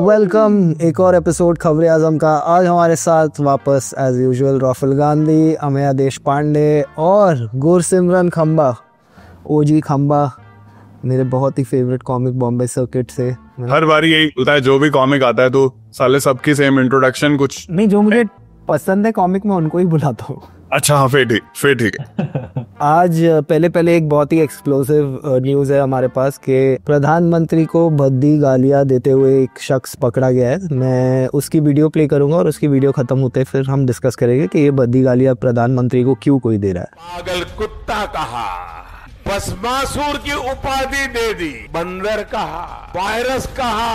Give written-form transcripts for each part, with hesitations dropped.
Welcome एक और episode खबरें आजम का। आज हमारे साथ वापस एज यूजुअल राहुल गांधी, अमेया देशपांडे और गुरसिमरन खंबा, ओजी खंबा, मेरे बहुत ही फेवरेट कॉमिक बॉम्बे सर्किट से। हर बार यही होता है, जो भी कॉमिक आता है तो साले सबकी सेम इंट्रोडक्शन कुछ नहीं, जो मुझे पसंद है कॉमिक में उनको ही बुलाता हूँ। अच्छा हाँ, फिर ठीक है। आज पहले एक बहुत ही एक्सप्लोसिव न्यूज़ है हमारे पास कि प्रधानमंत्री को भद्दी गालियां देते हुए एक शख्स पकड़ा गया है। मैं उसकी वीडियो प्ले करूंगा और उसकी वीडियो खत्म होते फिर हम डिस्कस करेंगे कि ये भद्दी गालियां प्रधानमंत्री को क्यों कोई दे रहा है। पागल कुत्ता कहा, भस्मासुर की उपाधि दे दी, बंदर कहा, वायरस कहा,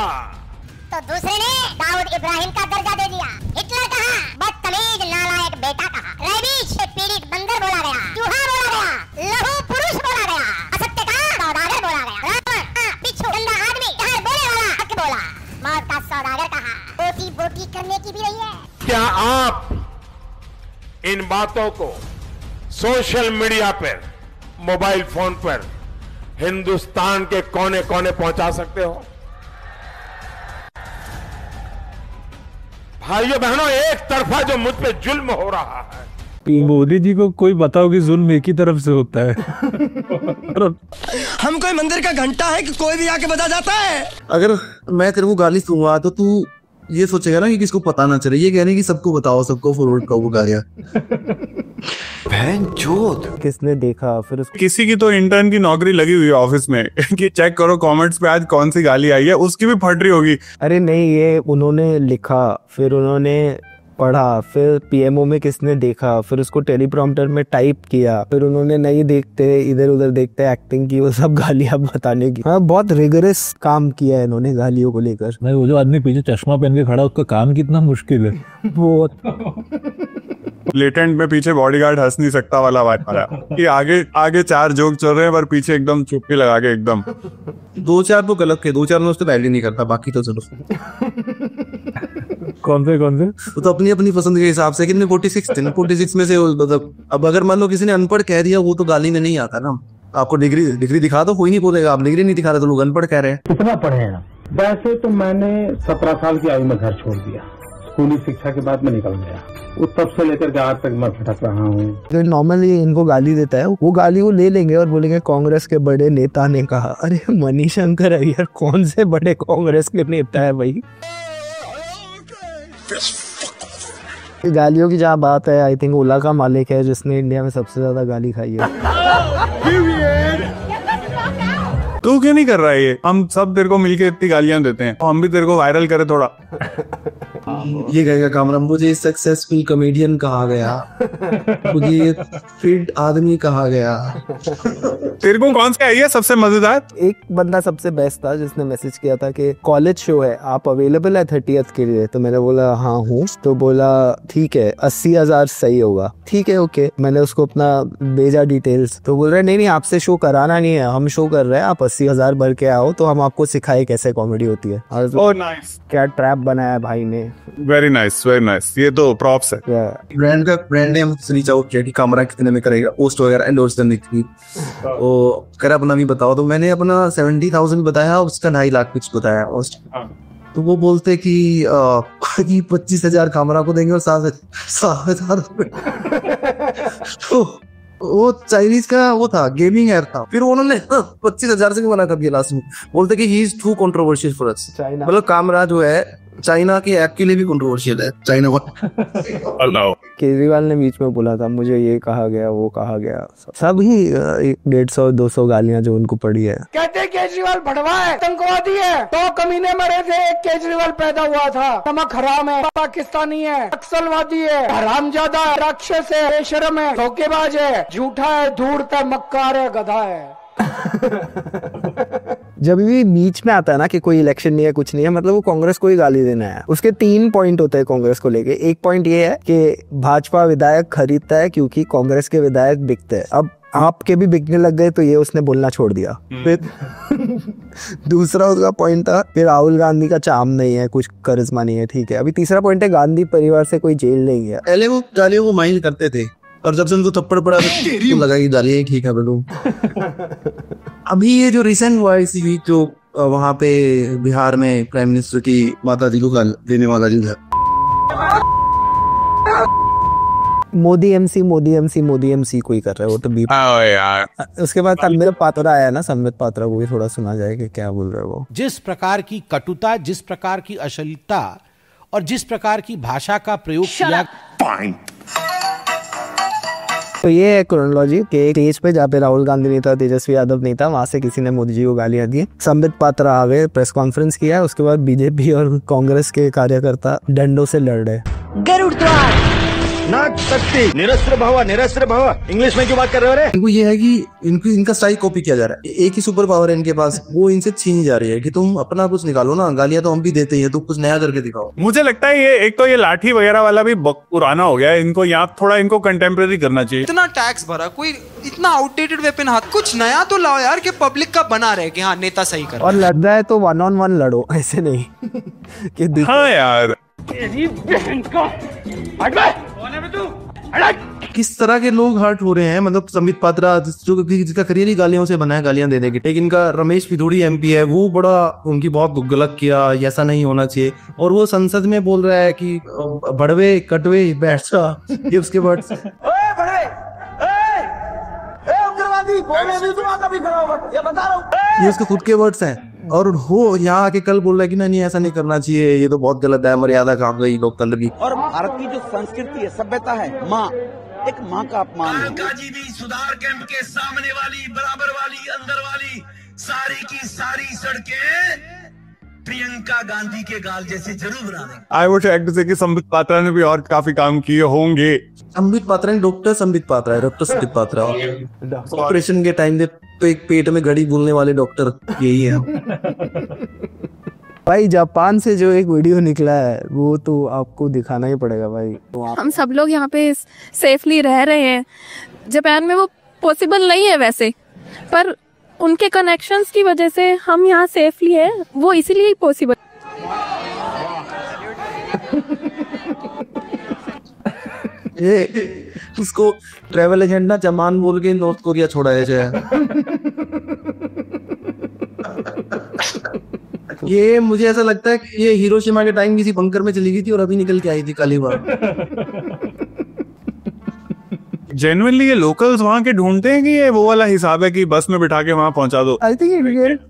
तो दूसरे ने दाऊद इब्राहिम का दर्जा दे दिया। हिटलर कहा, बदतमीज नालायक बेटा कहा, रेबीज से पीड़ित बंदर बोला गया, चूहा बोला गया, लहू पुरुष बोला गया, असत्य का सौदागर बोला गया, रावण बिच्छू गंदा आदमी, जहर बोले वाला हक बोला, मौत का सौदागर कहा, बोटी बोटी करने की भी रही है। क्या आप इन बातों को सोशल मीडिया पर, मोबाइल फोन पर हिंदुस्तान के कोने कोने पहुंचा सकते हो? भाइयों बहनों, एक तरफा जो मुझ पे जुल्म हो रहा है, मोदी जी को कोई बताओ कि जुल्म एक ही तरफ से होता है। हम कोई मंदिर का घंटा है कि कोई भी आके बजा जाता है। अगर मैं तेरे को गाली दूंगा तो तू ये सोचेगा ना कि किसको पता ना चले, ये कहने की सबको बताओ, सबको फॉरवर्ड करो गालियां। किसने देखा फिर उसको किसी की तो इंटर्न की नौकरी लगी हुई है ऑफिस में कि चेक करो कमेंट्स पे आज कौन सी गाली आई है, उसकी भी फट रही होगी। अरे नहीं, ये उन्होंने लिखा, फिर उन्होंने पढ़ा, फिर पीएमओ में किसने देखा, फिर उसको टेलीप्रॉम्प्टर में टाइप किया, फिर उन्होंने नहीं देखते इधर उधर देखते एक्टिंग की, वो सब गालियां बताने की। हाँ, बहुत रिगरस काम किया है इन्होंने गालियों को लेकर। नहीं, वो जो आदमी पीछे चश्मा पहन के खड़ा, उसका काम कितना मुश्किल है। लेटेंट में पीछे बॉडीगार्ड हंस नहीं सकता वाला बात आ रहा कि आगे चार जोक चल रहे हैं पर पीछे एकदम चुप्पी लगा के एकदम। दो चार तो गलत थे, दो चार में उसको वैल्यू नहीं करता, बाकी तो चलो। कौन से वो तो अपनी पसंद के हिसाब से। कितने 46 थे ना, 46 में से मतलब अब अगर मान लो किसी ने अनपढ़ कह दिया, वो तो गाली में नहीं आता ना। आपको डिग्री दिखा दो, कोई नहीं बोलेगा। आप डिग्री नहीं दिखा रहे तो लोग अनपढ़ कह रहे हैं। कितना पढ़े हैं आप? वैसे तो मैंने 17 साल की आयु में घर छोड़ दिया। स्कूली शिक्षा के बाद में निकल गया। वो तब से लेकर के आज तक मैं भटक रहा हूँ। जो नॉर्मली इनको गाली देता है, वो गाली वो ले लेंगे और बोलेंगे कांग्रेस के बड़े नेता ने कहा। अरे मनीशंकर अय्यर कौन से बड़े कांग्रेस के नेता है भाई? गालियों की जहाँ बात है, आई थिंक ओला का मालिक है जिसने इंडिया में सबसे ज्यादा गाली खाई है। तू क्यों नहीं कर रहा है ये? हम सब तेरे को मिलके इतनी गालियां देते हैं, हम भी तेरे को वायरल करे थोड़ा। ये कहेगा कामरा, मुझे सक्सेसफुल कॉमेडियन कहा गया, मुझे फिट आदमी कहा गया। तेरे को कौन सा आई है सबसे मजेदार? एक बंदा सबसे बेस्ट था जिसने मैसेज किया था कि कॉलेज शो है, आप अवेलेबल है 30th के लिए? तो मैंने बोला हाँ हूँ। तो बोला ठीक है, 80,000 सही होगा। ठीक है ओके, मैंने उसको अपना भेजा डिटेल्स। तो बोल रहे नहीं आपसे शो कराना नहीं है, हम शो कर रहे हैं, आप 80,000 भर के आओ तो हम आपको सिखाए कैसे कॉमेडी होती है। ओह नाइस, क्या ट्रैप बनाया भाई ने। वेरी नाइस वेरी नाइस, ये तो प्रॉप्स है। ब्रांड नेम नीचे आओ, कैमरा कितने में करेगा, पोस्ट वगैरह एंडोर्स करने की। वो कर अपना भी बताओ। तो मैंने अपना 70,000 बताया, उसका 2.5 लाख कुछ बताया पोस्ट। तो वो बोलते कि 25,000 कैमरा को देंगे और 7,000 तो वो चाइनीज का वो था, गेमिंग ऐप था। फिर उन्होंने 25,000 से भी मना कर दिया लास्ट में। बोलते कि he is too controversial for us. मतलब कैमरा जो है चाइना के ऐप के लिए भी कंट्रोवर्शियल है, चाइना को। केजरीवाल ने बीच में बोला था मुझे ये कहा गया वो कहा गया, सब ही 150-200 गालियां जो उनको पड़ी है। कहते केजरीवाल भड़वा है, आतंकवादी है, 2 कमीने मरे थे, एक केजरीवाल पैदा हुआ था। नमक हराम है, पाकिस्तानी है, नक्सलवादी है, हरामजादा है, राक्षस है, बेशरम है, धोखेबाज है, झूठा है, धूर्त है, मक्कार है, गधा है। जब भी बीच में आता है ना कि कोई इलेक्शन नहीं है कुछ नहीं है, मतलब वो कांग्रेस को ही गाली देना है। उसके 3 पॉइंट होते हैं कांग्रेस को लेके। एक पॉइंट ये है कि भाजपा विधायक खरीदता है क्योंकि कांग्रेस के विधायक बिकते हैं। अब आपके भी बिकने लग गए तो ये उसने बोलना छोड़ दिया। फिर दूसरा उसका पॉइंट था कि राहुल गांधी का चाम नहीं है, कुछ करिश्मा नहीं है। ठीक है, अभी तीसरा पॉइंट है गांधी परिवार से कोई जेल नहीं गया। पहले वो गालियों को माइंड करते थे और जब से उनको थप्पड़ पड़ा तो लगा कि गालियां ठीक है। अभी ये जो रिसेंट हुआ इसी वीक जो वहाँ पे बिहार में प्राइम मिनिस्टर की माता जी को गाली देने वाला जो है। मोदी एमसी कोई कर रहा है वो तो बी। यार उसके बाद संबित पात्रा आया ना, संबित पात्रा को भी थोड़ा सुना जाए कि क्या बोल रहे हैं वो। जिस प्रकार की कटुता, जिस प्रकार की अश्लीलता और जिस प्रकार की भाषा का प्रयोग किया। तो ये है क्रोनोलॉजी के स्टेज पे जहाँ पे राहुल गांधी नहीं था, तेजस्वी यादव नहीं था, वहां से किसी ने मोदी जी को गालियां दी। संबित पात्रा आ गए, प्रेस कॉन्फ्रेंस किया, उसके बाद बीजेपी और कांग्रेस के कार्यकर्ता डंडों से लड़ रहे। गरुड़ द्वार नाग शक्ति निरस्त्र भव इंग्लिश में क्यों बात कर रहे हो रे? इनको ये है कि इनका स्टाइल कॉपी किया जा रहा है। एक ही सुपर पावर है इनके पास, वो इनसे छीनी जा रही है कि तुम अपना कुछ निकालो ना, गालियां तो हम भी देते हैं, तुम कुछ नया करके दिखाओ। मुझे लगता है ये एक तो ये लाठी वगैरह वाला भी पुराना हो गया है, इनको यहाँ थोड़ा इनको कंटेम्प्रेरी करना चाहिए। इतना टैक्स भरा, कोई इतना आउटडेटेड वेपन हाथ, कुछ नया तो लाओ यार कि पब्लिक का बना रहे कि हाँ नेता सही कर। और लड़ रहा है तो 1-on-1 लड़ो, ऐसे नहीं कि हाँ यार किस तरह के लोग हर्ट हो रहे हैं। मतलब संबित पात्रा जो जिसका करियर ही गालियों से बना है, गालियां दे देगी। लेकिन इनका रमेश पिथोड़ी एमपी है, वो बड़ा उनकी बहुत गलत किया, ऐसा नहीं होना चाहिए। और वो संसद में बोल रहा है कि बड़वे कटवे बैठ जा, ये उसके वर्ड्स। ये उसके खुद के वर्ड्स हैं। और वो यहाँ आके कल बोल रहा है कि नहीं ऐसा नहीं करना चाहिए, ये तो बहुत गलत है, मर्यादा काम गई लोकतंत्र की। और भारत की जो संस्कृति है, सभ्यता है, माँ, एक माँ का अपमान है। जी भी सुधार कैंप के सामने वाली, बराबर वाली, अंदर वाली सारी की सारी सड़कें प्रियंका गांधी के गाल जैसे जरूर बना देंगे। आई वुड लाइक टू से कि संबित पात्रा ने भी और काफी काम किए होंगे। संबित पात्रा डॉक्टर संबित पात्रा है, डॉक्टर संबित पात्रा। ऑपरेशन के टाइम तो एक पेट में घड़ी बोलने वाले डॉक्टर यही है। भाई जापान से जो एक वीडियो निकला है वो तो आपको दिखाना ही पड़ेगा भाई। तो हम सब लोग यहाँ पे सेफली रह रहे हैं। जापान में वो पॉसिबल नहीं है वैसे, पर उनके कनेक्शंस की वजह से हम यहाँ सेफली है, वो इसीलिए ही पॉसिबल। ये उसको ट्रैवल एजेंट ना जमान बोल के नॉर्थ कोरिया छोड़ा है जाए। ये मुझे ऐसा लगता है कि ये हिरोशिमा के टाइम किसी बंकर में चली गई थी और अभी निकल के आई थी काली बार। जेन्युइनली ये लोकल्स वहाँ के ढूंढते हैं कि ये वो वाला हिसाब है कि बस में बिठा के वहाँ पहुंचा दो? आई थिंक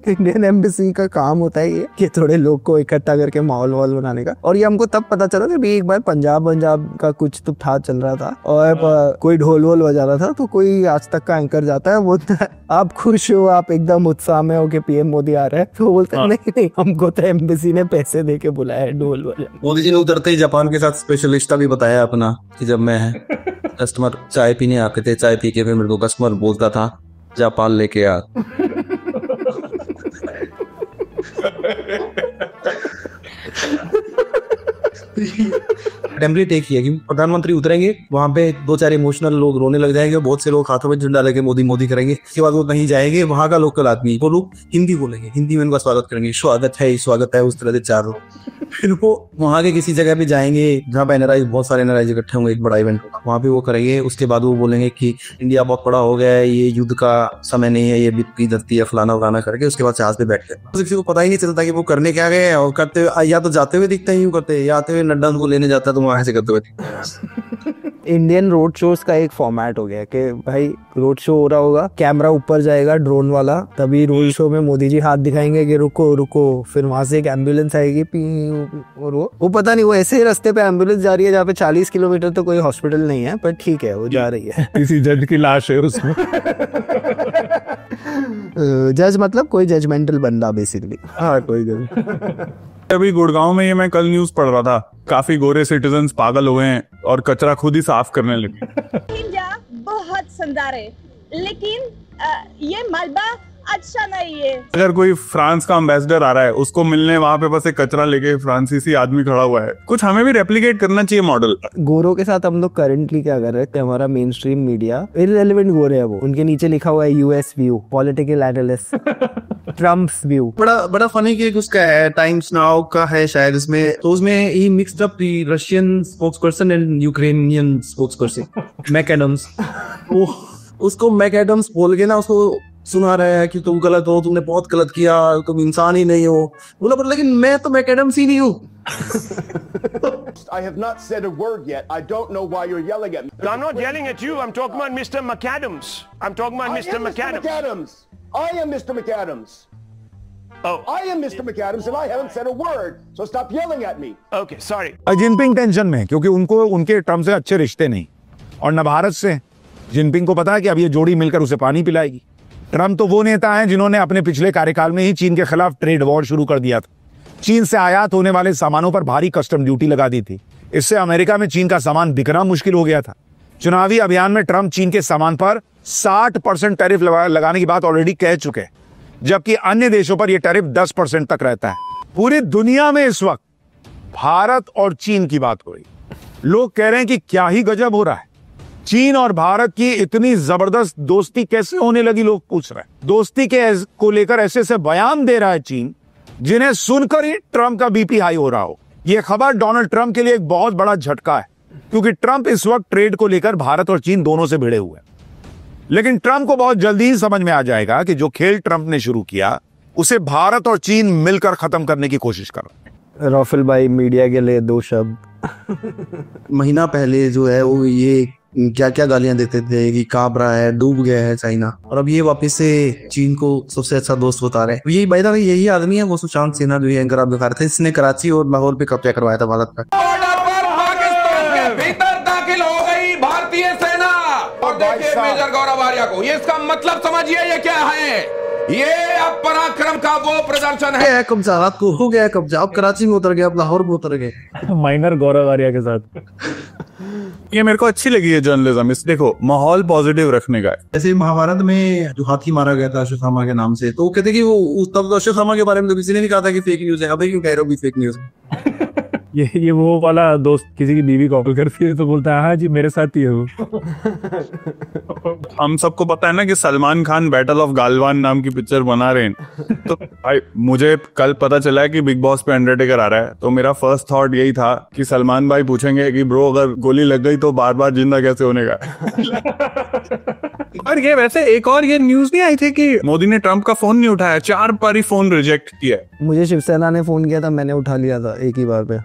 इंडियन एम्बेसी का काम होता है ये कि थोड़े लोग को इकट्ठा करके माहौल बनाने का। और ये हमको तब पता चला कि एक बार पंजाब का कुछ तो था चल रहा था और कोई ढोल वोल बजा रहा था, तो कोई आज तक का एंकर जाता है, बोलता है आप खुश हो, आप एकदम उत्साह में हो कि पीएम मोदी आ रहे हैं, तो बोलते हैं नहीं हमको तो एम्बेसी ने पैसे दे के बुलाया है ढोल बजा। मोदी जी ने उतरते ही जापान के साथ स्पेशलिस्ट भी बताया अपना कि जब मैं कस्टमर चाय पीने आते थे, चाय पी के फिर मेरे को कस्टमर बोलता था जापान लेके आ। टेम्पलेट एक ही है कि प्रधानमंत्री उतरेंगे, वहां पे 2-4 इमोशनल लोग रोने लग जाएंगे, बहुत से लोग हाथों में झंडा लेके मोदी मोदी करेंगे। इसके बाद वो कहीं जाएंगे, वहां का लोकल आदमी वो लोग हिंदी बोलेंगे, हिंदी में उनका स्वागत करेंगे, स्वागत है, उस तरह से 4 लोग। फिर वो वहां के किसी जगह पे जाएंगे जहाँ पे एनआरआई, बहुत सारे एनआरआई इकट्ठे होंगे, एक बड़ा इवेंट होगा, वहां पे वो करेंगे। उसके बाद वो बोलेंगे कि इंडिया बहुत बड़ा हो गया है, ये युद्ध का समय नहीं है, ये बीत की धरती है, फलाना करके उसके बाद जहाज पे बैठ गए। किसी को पता ही नहीं चलता कि वो करने क्या गए, और करते या तो जाते हुए दिखते हैं, यूं करते, या आते हुए नड्डा उनको लेने जाता है तो वहां से करते हुए दिखते हैं। इंडियन रोड शोज का एक फॉर्मेट हो गया कि भाई रोड शो हो रहा होगा, कैमरा ऊपर जाएगा ड्रोन वाला, तभी रोड शो में मोदी जी हाथ दिखाएंगे कि रुको रुको, फिर वहां से एक एम्बुलेंस आएगी और वो पता नहीं, वो ऐसे ही रास्ते पे एम्बुलेंस जा रही है जहाँ पे 40 किलोमीटर तो कोई हॉस्पिटल नहीं है, पर ठीक है वो जा रही है। किसी जज की लाश है उसमें। जज मतलब कोई जजमेंटल बंदा बेसिकली। हाँ कोई जज। अभी गुड़गांव में ये मैं कल न्यूज पढ़ रहा था, काफी गोरे सिटीजन्स पागल हो गए हैं और कचरा खुद ही साफ करने लगे। इंडिया बहुत सुंदर है, लेकिन ये मलबा अच्छा नहीं है। अगर कोई फ्रांस का एम्बेसडर आ रहा है, उसको मिलने वहाँ पे बस एक कचरा लेके फ्रांसीसी आदमी खड़ा हुआ है, कुछ हमें भी रेप्लिकेट करना चाहिए मॉडल। गोरों के साथ हम लोग करंटली क्या कर रहे हैं, हमारा मेन स्ट्रीम मीडिया इररिलेवेंट गोरे है, वो उनके नीचे लिखा हुआ है US view, political analyst, Trump's view. बड़ा फनी कि उसका है, टाइम्स नाउ का है शायद इसमें, तो उसमें ही mixed up the Russian spokesperson and Ukrainian spokesperson Mac Adams. उसको मैक एडम्स बोल के ना उसको सुना रहे हैं कि तुम गलत हो, तुमने बहुत गलत किया, तुम इंसान ही नहीं हो। बोला पर लेकिन मैं तो मैकएडम्स ही नहीं हूँ। I have not said a word yet. I don't know why you're yelling at me. I'm not yelling at you. I'm talking about Mr. McAdams. I'm talking about Mr. McAdams. I am Mr. McAdams. Oh. I am Mr. McAdams and I haven't said a word. So stop yelling at me. Okay, sorry. Jinping tension में, क्योंकि उनको उनके Trump से अच्छे रिश्ते नहीं और न भारत से। जिनपिंग को पता है कि अब ये जोड़ी मिलकर उसे पानी पिलाएगी। ट्रम्प तो वो नेता हैं जिन्होंने अपने पिछले कार्यकाल में ही चीन के खिलाफ ट्रेड वॉर शुरू कर दिया था। चीन से आयात होने वाले सामानों पर भारी कस्टम ड्यूटी लगा दी थी। इससे अमेरिका में चीन का सामान बिकना मुश्किल हो गया था। चुनावी अभियान में ट्रम्प चीन के सामान पर 60% टैरिफ लगाने की बात ऑलरेडी कह चुके हैं, जबकि अन्य देशों पर यह टैरिफ 10% तक रहता है। पूरी दुनिया में इस वक्त भारत और चीन की बात हो रही। लोग कह रहे हैं कि क्या ही गजब हो रहा है, चीन और भारत की इतनी जबरदस्त दोस्ती कैसे होने लगी। लोग पूछ रहे हैं। दोस्ती को लेकर ऐसे बयान दे रहा है चीन, जिन्हें सुनकर ही ट्रंप का बीपी हाई हो रहा हो। यह खबर डोनाल्ड ट्रंप के लिए एक बहुत बड़ा झटका है, क्योंकि ट्रंप इस वक्त ट्रेड को लेकर भारत और चीन दोनों से भिड़े हुए हैं। लेकिन ट्रंप को बहुत जल्दी ही समझ में आ जाएगा कि जो खेल ट्रंप ने शुरू किया उसे भारत और चीन मिलकर खत्म करने की कोशिश कर रहे हैं। रॉफिल भाई, मीडिया के लिए 2 शब्द। महीना पहले जो है वो ये क्या क्या गालियां देते थे कि कांप रहा है, डूब गया है चाइना, और अब ये वापस से चीन को सबसे अच्छा दोस्त बता रहे हैं। यही बाय द वे यही आदमी है वो सुशांत सिन्हा जो एंकर आप दिखा रहे थे, इसने कराची और लाहौर पे कब्जा करवाया था भारत का। बॉर्डर पर पाकिस्तान के भीतर दाखिल हो गई भारतीय सेना। और देखिए मेजर गौरव आर्या को, ये इसका मतलब समझिए ये क्या है। ये अब पराक्रम का वो प्रदर्शन है। कब्जा रात को हो गया कब्जा, अब कराची में उतर गया, अब लाहौर में उतर गए। माइनर गौरव आर्या के साथ। ये मेरे को अच्छी लगी है जर्नलिज्म। इस देखो माहौल पॉजिटिव रखने का है। जैसे महाभारत में जो हाथी मारा गया था अश्वत्थामा के नाम से, तो वो कहते कि वो तब अश्वत्थामा के बारे में तो किसी ने भी कहा था कि फेक न्यूज है। अबे क्यों कह रहे हो फेक न्यूज? ये वो वाला दोस्त किसी की बीवी कॉल करती है तो बोलता है हाँ जी मेरे साथ ही है वो। हम सबको पता है ना कि सलमान खान बैटल ऑफ गालवान नाम की पिक्चर बना रहे हैं। तो भाई मुझे कल पता चला है कि बिग बॉस पे अंडरटेकर आ रहा है, तो मेरा फर्स्ट थॉट यही था कि सलमान भाई पूछेंगे कि ब्रो अगर गोली लग गई तो बार बार जिंदा कैसे होने का। और ये वैसे एक और ये न्यूज नहीं आई थी कि मोदी ने ट्रंप का फोन नहीं उठाया, 4 बार ही फोन रिजेक्ट किया। मुझे शिवसेना ने फोन किया था, मैंने उठा लिया था एक ही बार पे।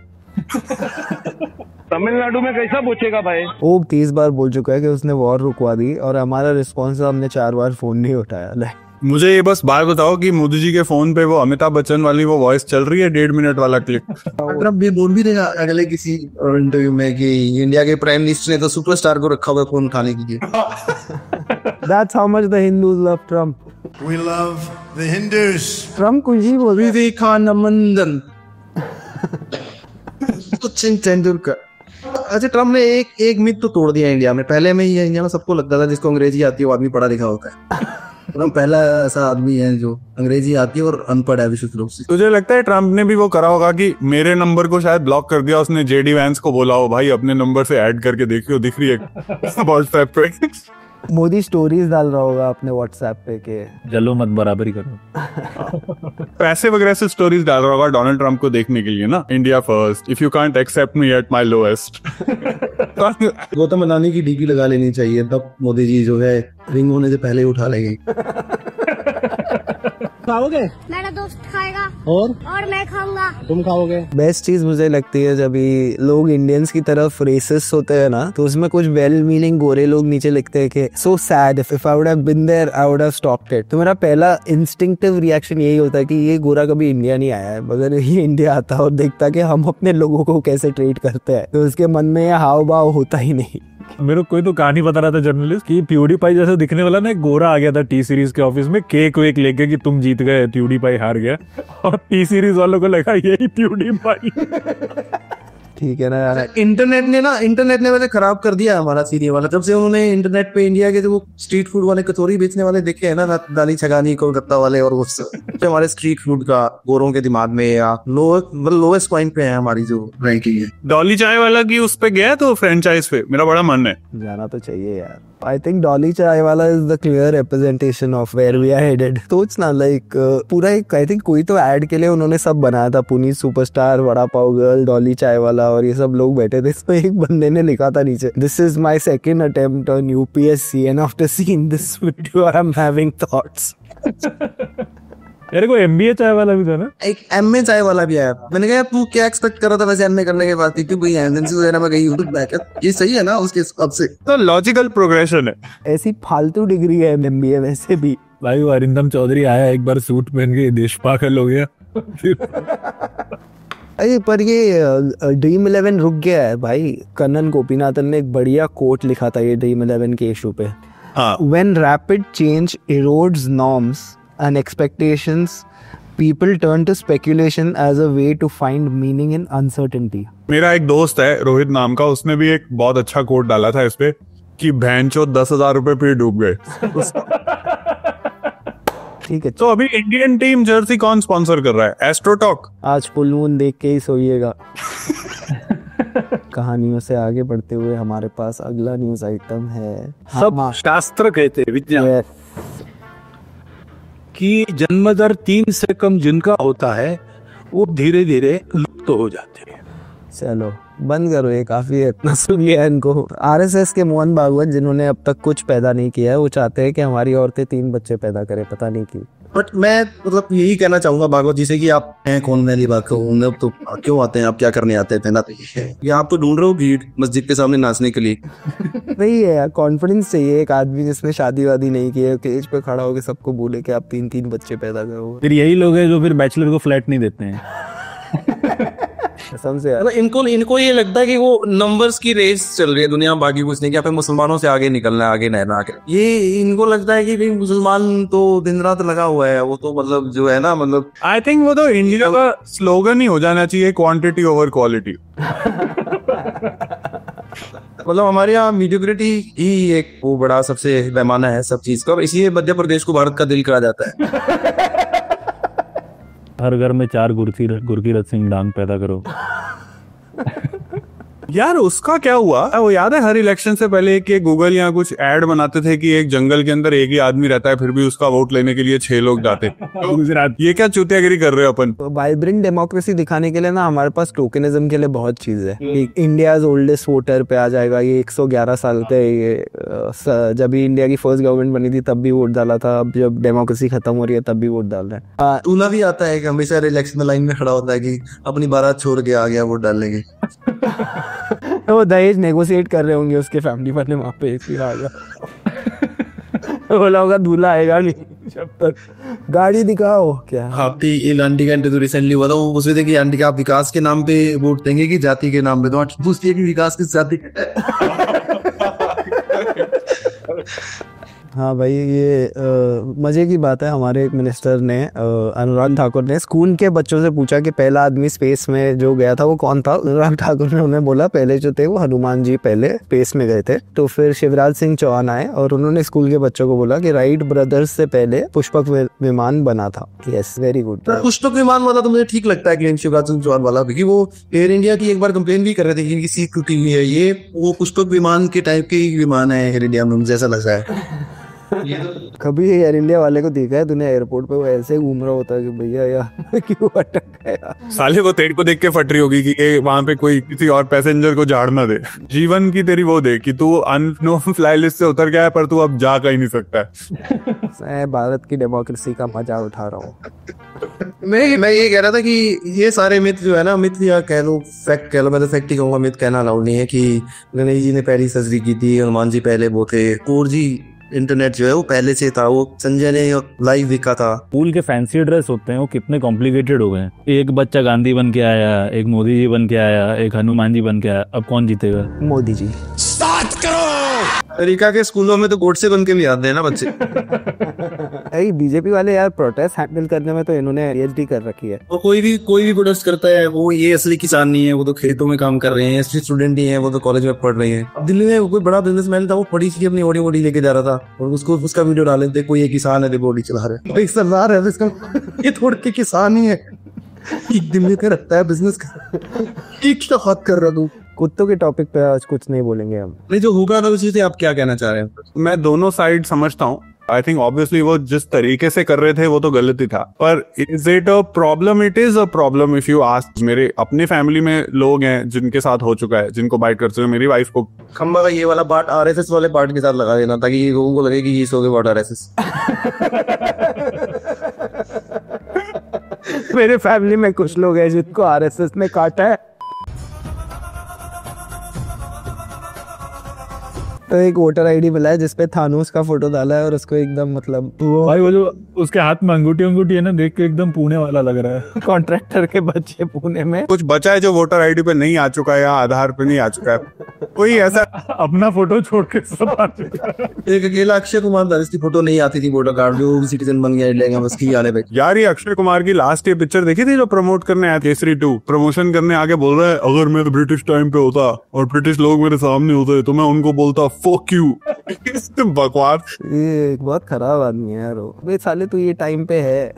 तमिलनाडु में कैसा पूछेगा भाई? वो 30 बार बोल चुका है कि उसने वॉर रुकवा दी, और हमारा रिस्पॉन्स हमने 4 बार फोन नहीं उठाया। मुझे ये बस बात बताओ कि मोदी जी के फोन पे वो अमिताभ बच्चन वाली वो वॉइस चल रही है 1.5 मिनट वाला क्लिप। ट्रंप भी बोल भी देगा अगले किसी इंटरव्यू में कि इंडिया के प्राइम मिनिस्टर ने तो सुपरस्टार को रखा हुआ फोन उठाने के लिए। That's how much the Hindus love Trump. We love the Hindus. Trump कुछ ही बोल रहा है। विवेकानंदन, सचिन तेंदुलकर। अच्छा, ट्रम्प ने एक मिथ तो तोड़ दिया इंडिया में। पहले में ही इंडिया में सबको लगता था जिसको अंग्रेजी आती है वो आदमी पढ़ा लिखा होता है। ट्रम्प पहला ऐसा आदमी है जो अंग्रेजी आती है और अनपढ़ है विशुद्ध रूप से। तुझे लगता है ट्रम्प ने भी वो करा होगा कि मेरे नंबर को शायद ब्लॉक कर दिया उसने, जेडी वैंस को बोला हो भाई अपने नंबर से ऐड करके देखियो, दिख रही है व्हाट्सएप पे। मोदी स्टोरीज डाल रहा होगा अपने व्हाट्सएप पे के जलो मत बराबरी करो। पैसे वगैरह से स्टोरीज डाल रहा होगा डोनाल्ड ट्रंप को देखने के लिए ना। India first, if you can't accept me at my lowest. Gautam Adani की डीपी लगा लेनी चाहिए, तब मोदी जी जो है रिंग होने से पहले ही उठा लेंगे। खाओगे? मेरा दोस्त खाएगा और मैं खाऊंगा। तुम खाओगे? बेस्ट चीज मुझे लगती है जब लोग इंडियंस की तरफ रेसिस्ट होते हैं ना, तो उसमें कुछ वेल मीनिंग गोरे लोग नीचे लिखते हैं कि so sad, if I would have been there I would have stopped it. तो मेरा पहला इंस्टिंक्टिव रिएक्शन यही होता है कि ये गोरा कभी इंडिया नहीं आया है, मगर ये इंडिया आता और देखता कि हम अपने लोगों को कैसे ट्रीट करते हैं, तो उसके मन में यह हाव भाव होता ही नहीं। मेरे को कोई तो कहानी बता रहा था जर्नलिस्ट कि प्यूडीपाई जैसा दिखने वाला ना एक गोरा आ गया था टी सीरीज के ऑफिस में, केक वेक लेके कि तुम जीत गए, प्यूडीपाई हार गया, और टी सीरीज वालों को लगा यही प्यूडीपाई। ठीक है ना यार। इंटरनेट ने वैसे खराब कर दिया हमारा सीरियल वाला। जब से उन्होंने इंटरनेट पे इंडिया के जो वो स्ट्रीट फूड वाले कचौरी बेचने वाले देखे है ना, दानी छगानी कोलकाता वाले, और वो हमारे स्ट्रीट फूड का गोरों के दिमाग में या लोएस्ट पॉइंट पे है हमारी जो रैंकिंग है। डॉली चाय वाला की उस पे गया तो फ्रेंचाइज पे मेरा बड़ा मन है, जाना तो चाहिए यार। I think डॉली चाय वाला is the clear representation of where we are headed. तो it's not like पूरा एक I think कोई तो ऐड के लिए उन्होंने सब बनाया था, पुनीत सुपरस्टार, वड़ा पाव गर्ल, डॉली चाय वाला, और ये सब लोग बैठे थे, तो एक बंदे ने लिखा था नीचे, this is my second attempt on UPSC and after seeing this video I am having thoughts. यार कोई एमबीए चाय वाला भी था ना, एक एमए चाय वाला भी आया। मैंने कहा तू क्या एक्सपेक्ट कर रहा था वैसे एमए करने के बाद, क्योंकि भाई एमएनसी वगैरह में गई यूट्यूब बैकअप, ये सही है ना उसके हिसाब से, तो लॉजिकल प्रोग्रेशन है। ऐसी फालतू डिग्री है एमबीए वैसे भी। भाई वो अरिंदम चौधरी आया एक बार सूट पहन के देश पागल हो गया। अरे पर ये ड्रीम 11 रुक गया है भाई। कन्नन गोपीनाथन ने एक बढ़िया कोट लिखा था ये ड्रीम 11 के इशू पे। When rapid change erodes norms and expectations, people turn to speculation as a way to find meaning in uncertainty. मेरा एक दोस्त है रोहित नाम का, उसने भी एक बहुत अच्छा कोट डाला था इस पे कि भैंचो 10,000 रुपए फिर डूब गए। ठीक है, तो अभी इंडियन टीम जर्सी कौन स्पॉन्सर कर रहा है? एस्ट्रोटॉक। आज फुल मून देख के ही सोइएगा। कहानियों से आगे बढ़ते हुए हमारे पास अगला न्यूज आइटम है। सब शास्त्र कहते हैं, विज्ञान कि जन्म दर 3 से कम जिनका होता है वो धीरे धीरे लुप्त हो जाते हैं। चलो बंद करो, ये काफी है, इतना सुन लिया इनको। आरएसएस के मोहन भागवत जिन्होंने अब तक कुछ पैदा नहीं किया है, वो चाहते हैं कि हमारी औरतें 3 बच्चे पैदा करें, पता नहीं क्यों। बट मैं मतलब यही कहना चाहूंगा भागवत जी से कि आप हैं कौन, वाली बात कहूँ तो क्यों आते हैं आप, क्या करने आते हैं, पहना तो ये आप तो ढूंढ रहे हो भीड़ मस्जिद के सामने नाचने के लिए। नहीं है यार, कॉन्फिडेंस चाहिए एक आदमी जिसने शादी वादी नहीं की है, स्टेज पे खड़ा होकर सबको बोले कि आप 3-3 बच्चे पैदा करो। फिर यही लोग हैं जो फिर बैचलर को फ्लैट नहीं देते हैं। कसम से यार, इनको ये लगता है कि वो नंबर्स की रेस चल रही है दुनिया में, बाकी कुछ नहीं, कि आप मुसलमानों से आगे निकलना है, आगे रहना आगे। ये इनको लगता है कि मुसलमान तो दिन रात लगा हुआ है, वो तो मतलब जो है ना, मतलब आई थिंक वो तो इंडिया का स्लोगन ही हो जाना चाहिए, क्वांटिटी ओवर क्वालिटी। मतलब हमारे यहाँ मीडियोक्रिटी ही एक वो बड़ा सबसे पैमाना है सब चीज का, इसीलिए मध्य प्रदेश को भारत का दिल कहा जाता है। हर घर में 4 गुरकीरत सिंह डांग पैदा करो। यार उसका क्या हुआ? वो याद है हर इलेक्शन से पहले कि गूगल यहाँ कुछ ऐड बनाते थे कि एक जंगल के अंदर एक ही आदमी रहता है, फिर भी उसका वोट लेने के लिए 6 लोग जाते। गुजरात, ये क्या चूतियागिरी कर रहे हो अपन? वाइब्रेंट डेमोक्रेसी दिखाने के लिए ना हमारे पास टोकनिज्म के लिए बहुत चीज है। इंडिया ओल्डेस्ट वोटर पे आ जाएगा, ये 111 साल के, ये जब भी इंडिया की फर्स्ट गवर्नमेंट बनी थी तब भी वोट डाला था, अब जब डेमोक्रेसी खत्म हो रही है तब भी वोट डाल रहे हैं। टूना भी आता है कि हमेशा इलेक्शन में लाइन में खड़ा होता है कि अपनी बारात छोड़ के आ गया वोट डालने की। वो दहेज नेगोशिएट कर रहे होंगे उसके फैमिली वाले वहां पे, फिर आ गया। बोला होगा दूल्हा आएगा नहीं जब तक, गाड़ी दिखाओ। क्या आपकी आंटी का इंटरव्यू रिसेंटली हुआ था, वो पूछ रहे थे कि आंटी का आप विकास के नाम पे वोट देंगे कि जाति के नाम पे, तो पूछती है कि विकास किस जाति का। हाँ भाई, ये मजे की बात है, हमारे एक मिनिस्टर ने अनुराग ठाकुर ने स्कूल के बच्चों से पूछा कि पहला आदमी स्पेस में जो गया था वो कौन था। अनुराग ठाकुर ने उन्हें बोला पहले जो थे वो हनुमान जी पहले स्पेस में गए थे। तो फिर शिवराज सिंह चौहान आए और उन्होंने स्कूल के बच्चों को बोला कि राइट ब्रदर्स से पहले पुष्पक विमान बना था। Yes, very good. पुष्पक विमान वाला तो मुझे ठीक लगता है कि शिवराज सिंह चौहान वाला, क्योंकि वो एयर इंडिया की एक बार कंप्लेन भी कर रहे थे कि इनकी सीट टूटी हुई है, ये वो पुष्पक विमान के टाइप के विमान है एयर इंडिया में, जैसा लग रहा है। कभी एयर इंडिया वाले को देखा है तूने एयरपोर्ट पे? वो ऐसे घूम रहा होता है कि भैया यार क्यों अटक गया। साले वो तेरे को देख के फट रही होगी कि वहां पे कोई किसी और पैसेंजर को झाड़ ना दे। जीवन की तेरी वो देख कि तू अननोन फ्लाई लिस्ट से उतर गया है पर तू अब जा कहीं नहीं सकता है। मैं भारत की डेमोक्रेसी का मजा उठा रहा हूँ। मैं ये कह रहा था कि ये सारे मिथ जो है ना, मिथ या कह लो फैक्ट कह लो, मैं तो फैक्ट ही कहूँगा, मिथ कहना अलाउड नहीं है कि गणेश जी ने पहली सर्जरी की थी, हनुमान जी पहले वो थे, 4G इंटरनेट जो है वो पहले से था, वो संजय ने लाइव दिखा था। स्कूल के फैंसी ड्रेस होते हैं वो कितने कॉम्प्लिकेटेड हो गए हैं। एक बच्चा गांधी बन के आया, एक मोदी जी बन के आया, एक हनुमान जी बन के आया, अब कौन जीतेगा? मोदी जी। अमेरिका के स्कूलों में तो गोडसे बन के भी आते हैं ना बच्चे। अरे बीजेपी वाले यार प्रोटेस्ट हैंडल करने में तो इन्होंने PhD कर रखी है। वो कोई भी प्रोटेस्ट करता है, वो ये असली किसान नहीं है, वो तो खेतों में काम कर रहे हैं, असली स्टूडेंट ही है, वो तो कॉलेज में पढ़ रहे हैं। अब दिल्ली में कोई बड़ा बिजनेसमैन था, वो बड़ी सी अपनी ऑडी लेके जा रहा था और उसको उसका वीडियो डाले थे, कोई एक किसान है बॉडी चला रहे हैं, सरदार है इसका, ये थोड़े के किसान ही है, दिल्ली का रखता है बिजनेस का, क्या बात कर रहा तू? कुत्तों के टॉपिक पे आज कुछ नहीं बोलेंगे हम। नहीं, जो होगा ना उसी से आप क्या कहना चाह रहे हैं? मैं दोनों साइड समझता हूँ आई थिंक ऑब्वियसली वो जिस तरीके से कर रहे थे वो तो गलत ही था, पर is it a problem? It is a problem if you ask. मेरे अपने फैमिली में लोग हैं जिनके साथ हो चुका है, जिनको बाइट करते हुए मेरी वाइफ को। खंबा का ये वाला पार्ट आरएसएस वाले पार्ट के साथ लगा देना ताकि लोगों को लगे कि ये सो गए पार्ट आरएसएस। मेरे फैमिली में कुछ लोग हैं जिनको आरएसएस ने काटा है। तो एक वोटर आईडी मिला है जिसपे थानोस का फोटो डाला है और उसको एकदम मतलब भाई वो जो उसके हाथ में अंगूठी है ना, देख के एकदम पुणे वाला लग रहा है। कॉन्ट्रैक्टर के बच्चे पुणे में। कुछ बचा है जो वोटर आईडी पे नहीं आ चुका है या आधार पे नहीं आ चुका है, कोई ऐसा अपना फोटो छोड़ के सब आ चुका है। एक अकेला अक्षय कुमार था जिसकी फोटो नहीं आती थी वोटर कार्ड, जो सिटीजन बन गया इंडिया का उसकी आने पे। यार ये अक्षय कुमार की लास्ट ये पिक्चर देखी थी जो प्रमोट करने आया, केसरी 2 प्रमोशन करने आके बोल रहा है अगर मैं ब्रिटिश टाइम पे होता और ब्रिटिश लोग मेरे सामने होते तो मैं उनको बोलता फक यू। बकवास। ये एक बहुत खराब आदमी है यार वो। साले तो ये टाइम पे है।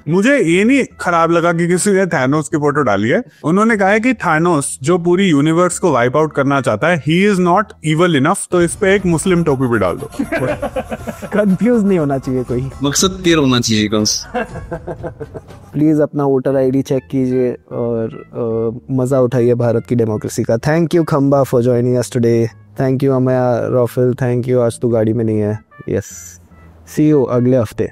मुझे ये नहीं खराब लगा कि किसी ने थानोस की फोटो डाली है। उन्होंने कहा है कि थानोस जो पूरी यूनिवर्स को वाइप आउट करना चाहता है, he is not evil enough, तो इस पे एक मुस्लिम टोपी भी डाल दो। कंफ्यूज नहीं होना चाहिए कोई, मकसद क्लियर होना चाहिए बस। प्लीज अपना वोटर आईडी चेक कीजिए और मजा उठाइए भारत की डेमोक्रेसी का। थैंक यू खंबा for joining us today. Thank you अमया, रॉफिल, थैंक यू। आज तू गाड़ी में नहीं है। यस, सी यू अगले हफ्ते।